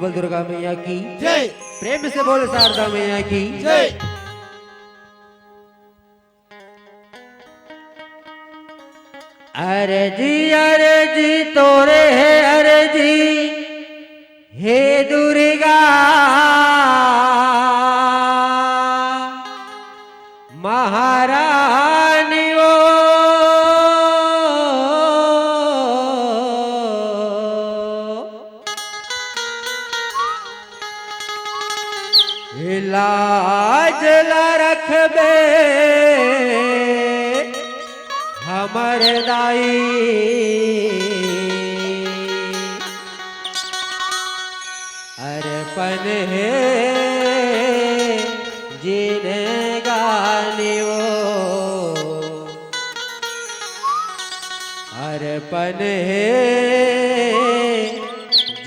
बोल दुर्गा मैया की जय। प्रेम से बोल शारदा मैया की जय। अरे जी तोरे है अरे जी हे दुर्गा महारानी ओ लाज ला रखबे हमर दाई अर्पण है जिने गानियो अर्पण है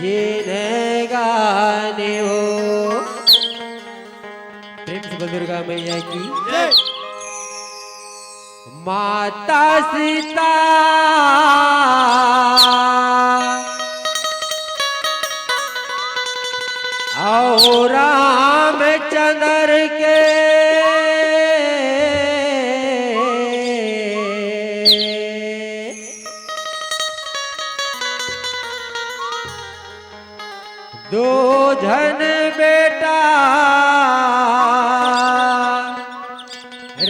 जिने गानियो प्रेम से बोल दुर्गा मैया की जय। माता सीता और रामचंद्र के दो जन बेटा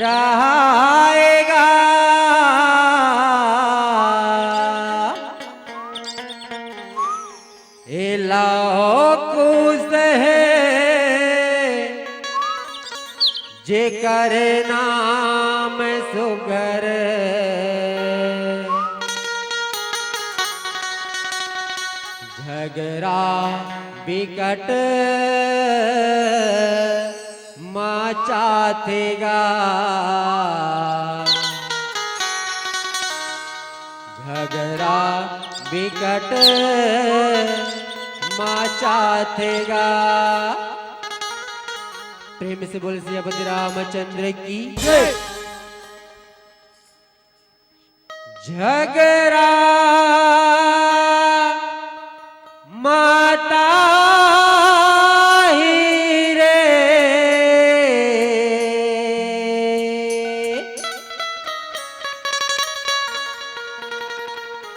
रहेगा कुश है जेकर नाम सुगर झगड़ा बिकट मचातेगा झगड़ा बिकट मचातेगा प्रेम से बोल सियापति रामचंद्र की जय। झगड़ा माता ही रे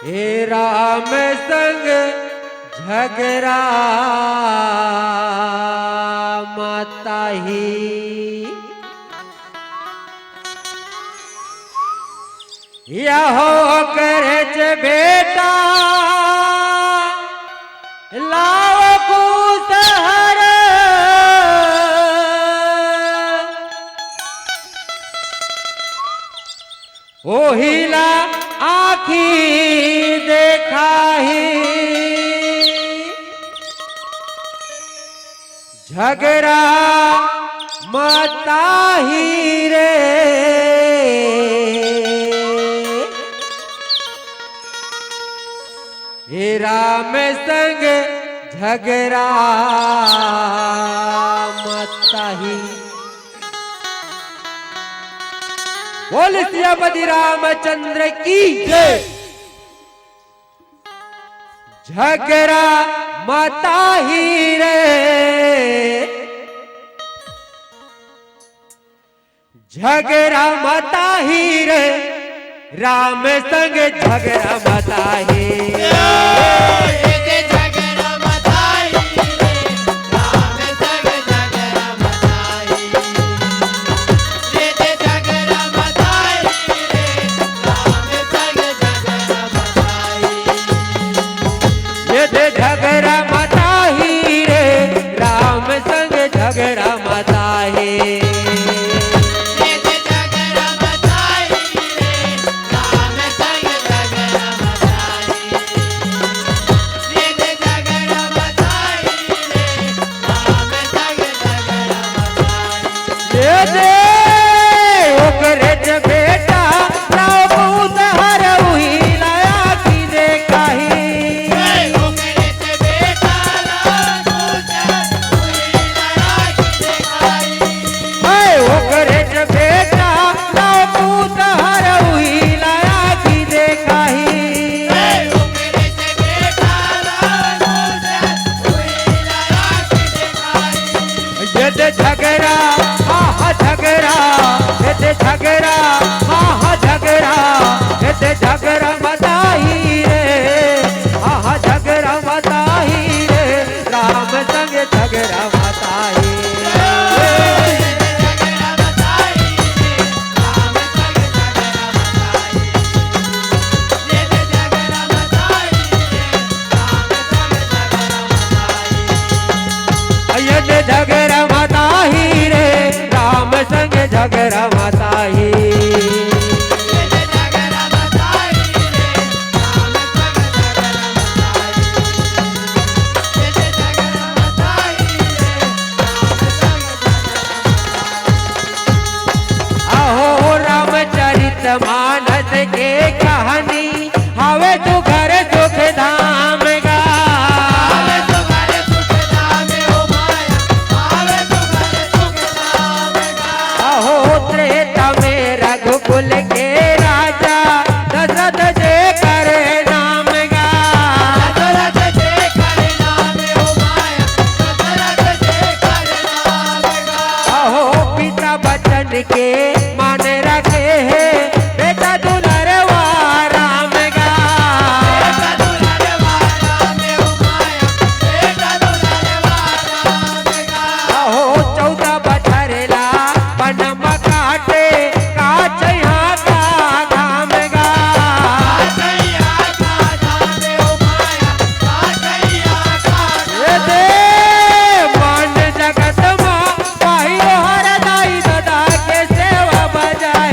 हे राम संग झगड़ा माता ही यहो करच बेटा लाव कूत हर ओहिला आखी देखा ही झगड़ा माता ही रे हे राम संग झगड़ा माता ही बोल सियापति रामचंद्र की जय। झगड़ा माता ही रे झगड़ा माता ही रे राम संग झगड़ा माता ही झगड़ा माता ही रे राम संग झगड़ा माता ही झगड़ा माता ही। अहो रामचरित मानस के कहानी हवे तू घर सुख धाम गा। अहो त्रेता में रघुकुल के राजा दशरथ जे करे नाम गा। अहो पिता बचन के मान रखे है बेटा दुलरवा राम गा। अहो 14 बछर ला बनम काटे काच यहाँ का धाम गा। ये दे मान जगत माँ पाहियो हर दाई दादा के सेवा बजाई।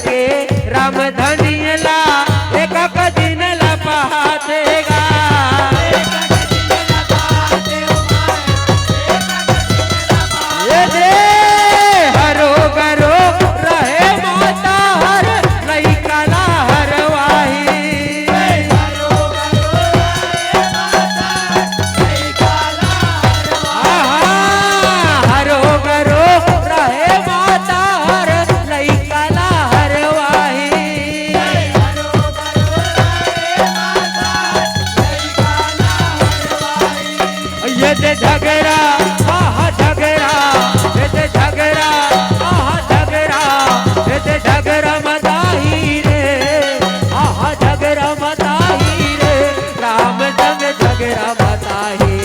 के राम धनियला एक दिन ला पहातेगा ये दे हरो गरो रहे माता हर लइका ला हरवाही हरो गरो रहे माता हर लइका ला हरवाही ये दे झगड़ा आहा झगड़ा ये दे झगड़ा आहा झगड़ा ये दे झगड़ा मदाही रे आहा झगड़ा मदाही रे राम संग झगड़ा मदाही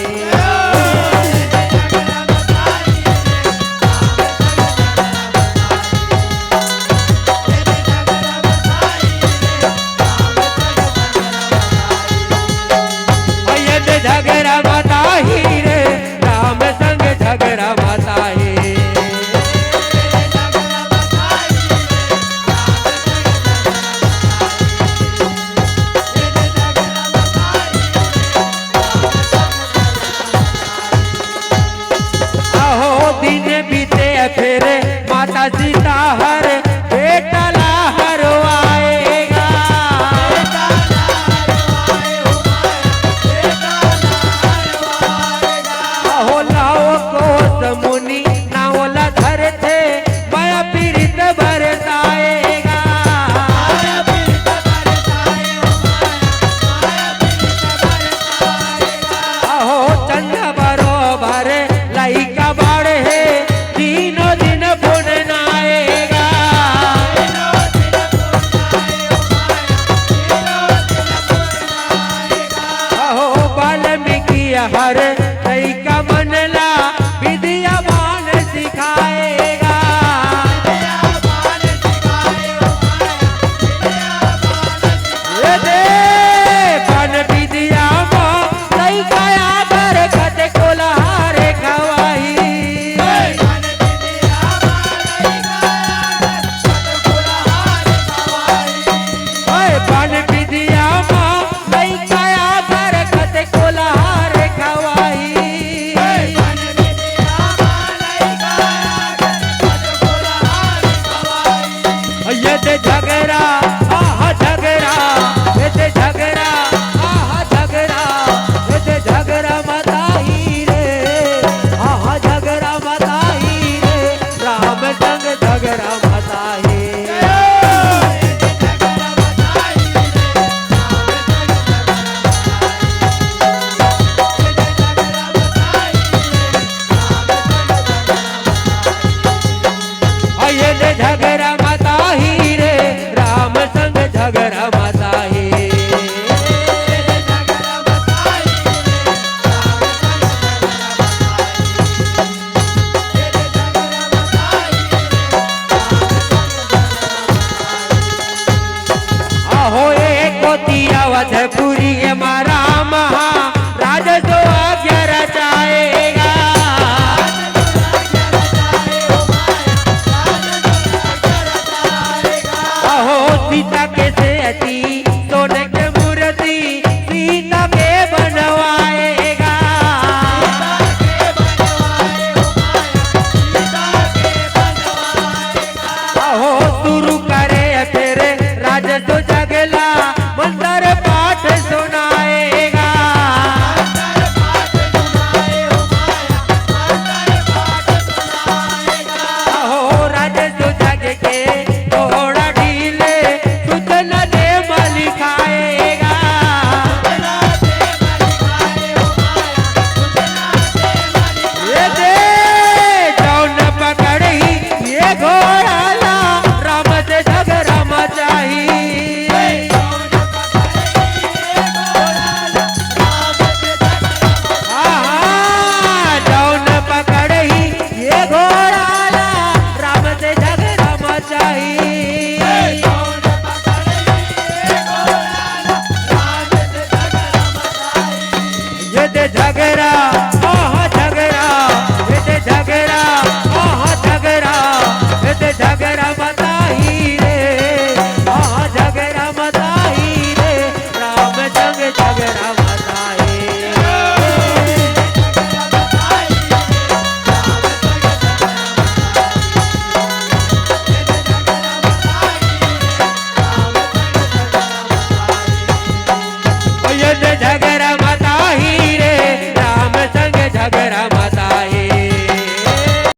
ये दे झगड़ा मदाही रे राम संग झगड़ा मदाही आहो दिन बीते फिर माता सीता हर बेटा ला हरवाएगा आहो लाओ को मुनि ना ओला